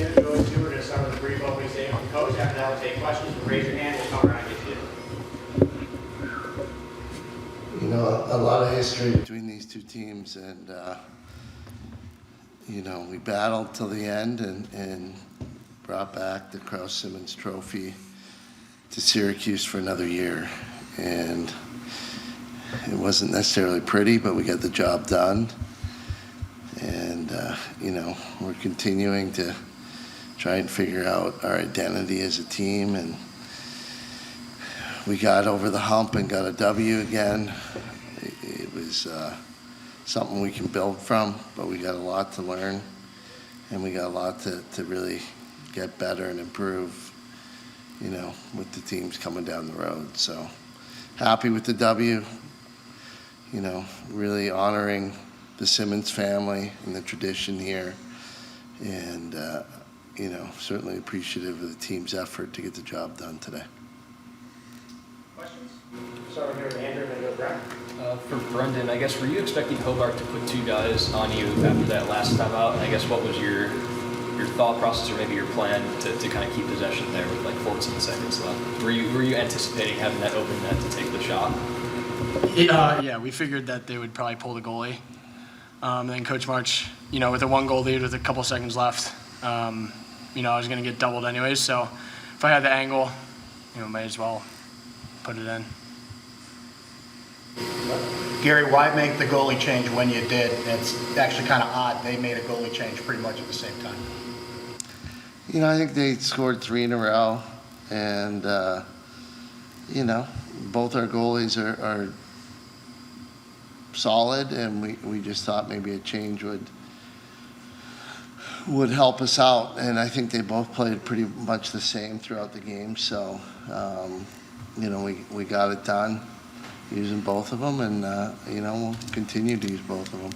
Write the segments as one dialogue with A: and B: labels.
A: Tim, Joey, too, we're going to start with a brief opening statement from Coach. After that, we'll take questions. Raise your hand. We'll come around and get to you.
B: You know, a lot of history between these two teams, and you know, we battled till the end and brought back the Krause-Simmons Trophy to Syracuse for another year. And it wasn't necessarily pretty, but we got the job done. And you know, we're continuing to try and figure out our identity as a team, and we got over the hump and got a W again. It was something we can build from, but we got a lot to learn, and we got a lot to really get better and improve, you know, with the teams coming down the road. So happy with the W, you know, really honoring the Simmons family and the tradition here, and you know, certainly appreciative of the team's effort to get the job done today.
A: Questions? Start here with Andrew and then go to Brent.
C: For Brendan, I guess, were you expecting Hobart to put two guys on you after that last time out? And I guess what was your thought process, or maybe your plan to kind of keep possession there with like 14 seconds left? Were you anticipating having that open net to take the shot?
D: Yeah, we figured that they would probably pull the goalie. And then Coach March, you know, with a 1-goal lead with a couple seconds left, you know, I was going to get doubled anyways. So if I had the angle, you know, might as well put it in.
E: Gary, why make the goalie change when you did? It's actually kind of odd. They made a goalie change pretty much at the same time.
B: You know, I think they scored 3 in a row, and you know, both our goalies are solid, and we just thought maybe a change would help us out. And I think they both played pretty much the same throughout the game. So you know, we got it done using both of them, and you know, we'll continue to use both of them.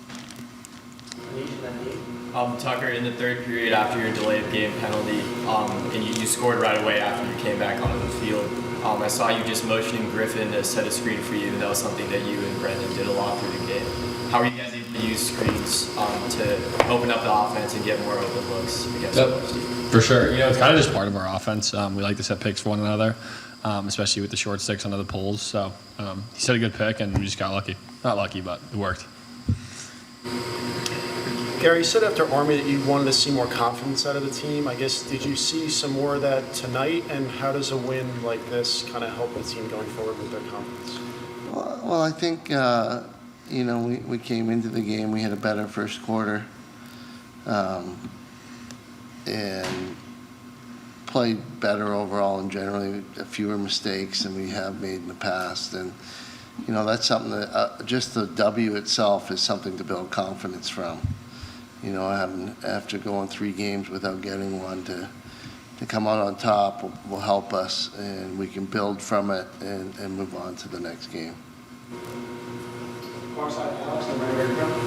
F: Tucker, in the third period after your delayed game penalty, and you scored right away after you came back onto the field, I saw you just motioning Griffin to set a screen for you, and that was something that you and Brendan did a lot through the game. How are you guys able to use screens to open up the offense and get more open looks against the team?
G: For sure. You know, it's kind of just part of our offense. We like to set picks for one another, especially with the short sticks under the poles. So he set a good pick, and we just got lucky. Not lucky, but it worked.
H: Gary, you said after Army that you wanted to see more confidence out of the team. I guess, did you see some more of that tonight? And how does a win like this kind of help the team going forward with their confidence?
B: Well, I think, you know, we came into the game, we had a better first quarter, and played better overall and generally fewer mistakes than we have made in the past. And, you know, that's something that just the W itself is something to build confidence from. You know, after going 3 games without getting one, to come out on top will help us, and we can build from it and move on to the next game.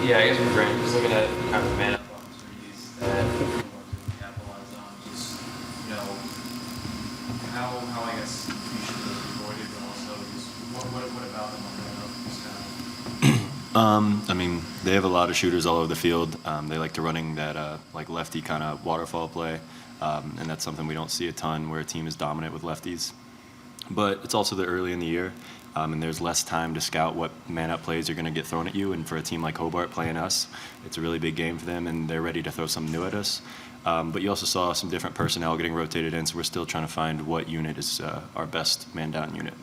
F: Yeah, I guess we're great. Just looking at kind of man-up opportunities that we capitalize on. Just, you know, how I guess you should have avoided, but also just what about them on man-up? Just kind of.
I: I mean, they have a lot of shooters all over the field. They like to running that like lefty kind of waterfall play, and that's something we don't see a ton where a team is dominant with lefties. But it's also the early in the year, and there's less time to scout what man-up plays are going to get thrown at you. And for a team like Hobart playing us, it's a really big game for them, and they're ready to throw something new at us. But you also saw some different personnel getting rotated in, so we're still trying to find what unit is our best man-down unit.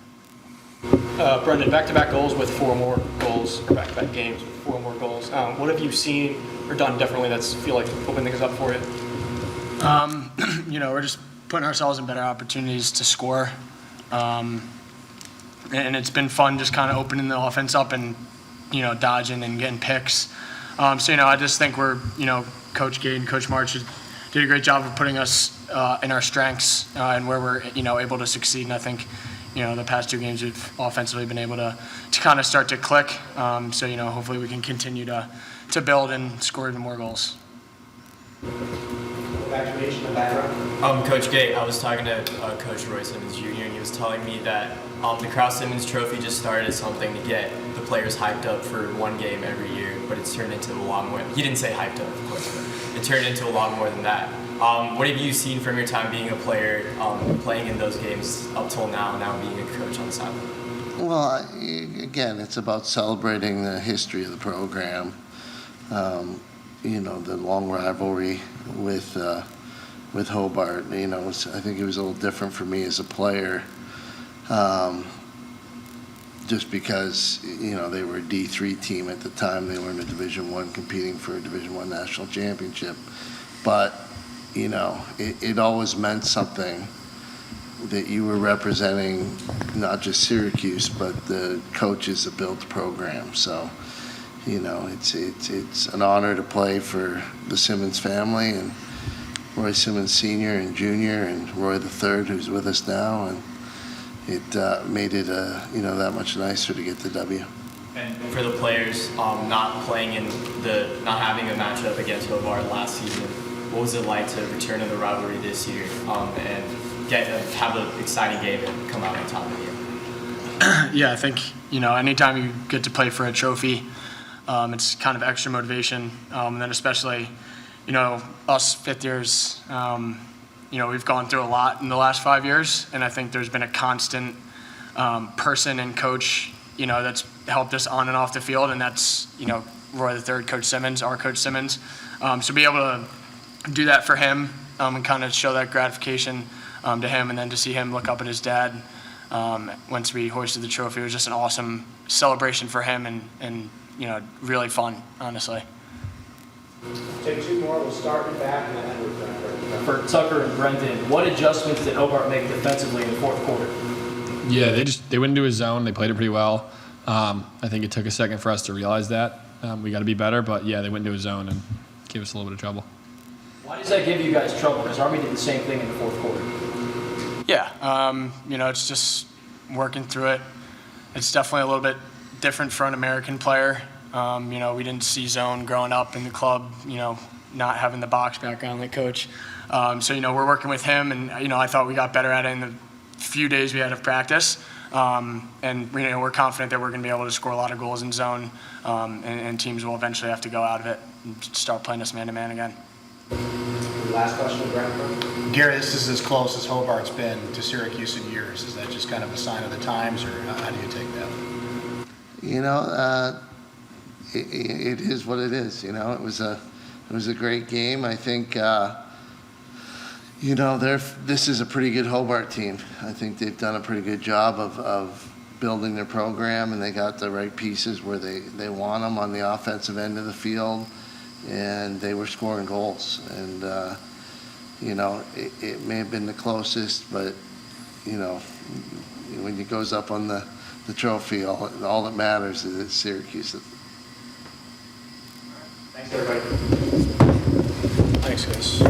H: Brendan, back-to-back goals with 4 more goals, or back-to-back games with 4 more goals. What have you seen or done differently that's feel like open things up for you?
D: You know, we're just putting ourselves in better opportunities to score. And it's been fun just kind of opening the offense up and, you know, dodging and getting picks. So, you know, I just think we're, you know, Coach Gade and Coach March did a great job of putting us in our strengths and where we're, you know, able to succeed. And I think, you know, the past 2 games we've offensively been able to kind of start to click. So, you know, hopefully we can continue to build and score even more goals.
F: Coach Gay, I was talking to Coach Roy Simmons Jr., and he was telling me that the Krause-Simmons Trophy just started as something to get the players hyped up for one game every year, but it's turned into a lot more. He didn't say hyped up, of course, but it turned into a lot more than that. What have you seen from your time being a player, playing in those games up till now being a coach on the sideline?
B: Well, again, it's about celebrating the history of the program. The long rivalry with Hobart. I think it was a little different for me as a player, just because they were a D3 team at the time. They were in a Division I competing for a Division I national championship, but it always meant something that you were representing not just Syracuse, but the coaches that built the program. So, it's an honor to play for the Simmons family and Roy Simmons Sr. and Jr. and Roy III, who's with us now, and it made it that much nicer to get the W.
F: And for the players, not having a matchup against Hobart last season, what was it like to return to the rivalry this year and have an exciting game and come out on top of you?
D: Yeah, I think, anytime you get to play for a trophy, it's kind of extra motivation. And then especially, us fifth years, we've gone through a lot in the last 5 years. And I think there's been a constant person and coach, that's helped us on and off the field. And that's, Roy III, Coach Simmons, our Coach Simmons. So be able to do that for him and kind of show that gratification to him, and then to see him look up at his dad once we hoisted the trophy. It was just an awesome celebration for him and really fun, honestly.
A: Take two more. We'll start in the back and then end with Brendan.
C: For Tucker and Brendan, what adjustments did Hobart make defensively in the fourth quarter?
G: Yeah, they went into his zone. They played it pretty well. I think it took a second for us to realize that. We got to be better, but yeah, they went into his zone and gave us a little bit of trouble.
C: Why does that give you guys trouble? Because Army did the same thing in the fourth quarter.
D: Yeah, it's just working through it. It's definitely a little bit different for an American player. We didn't see zone growing up in the club, not having the box background like Coach. So, we're working with him, and, I thought we got better at it in the few days we had of practice. And, we're confident that we're going to be able to score a lot of goals in zone, and teams will eventually have to go out of it and start playing us man-to-man again.
A: Last question, Brendan.
E: Gary, this is as close as Hobart's been to Syracuse in years. Is that just kind of a sign of the times, or how do you take that?
B: It is what it is. It was a great game. I think this is a pretty good Hobart team. I think they've done a pretty good job of building their program, and they got the right pieces where they want them on the offensive end of the field, and they were scoring goals. And it may have been the closest, but when it goes up on the trophy, all that matters is it's Syracuse.
A: Thanks, everybody.
H: Thanks, guys.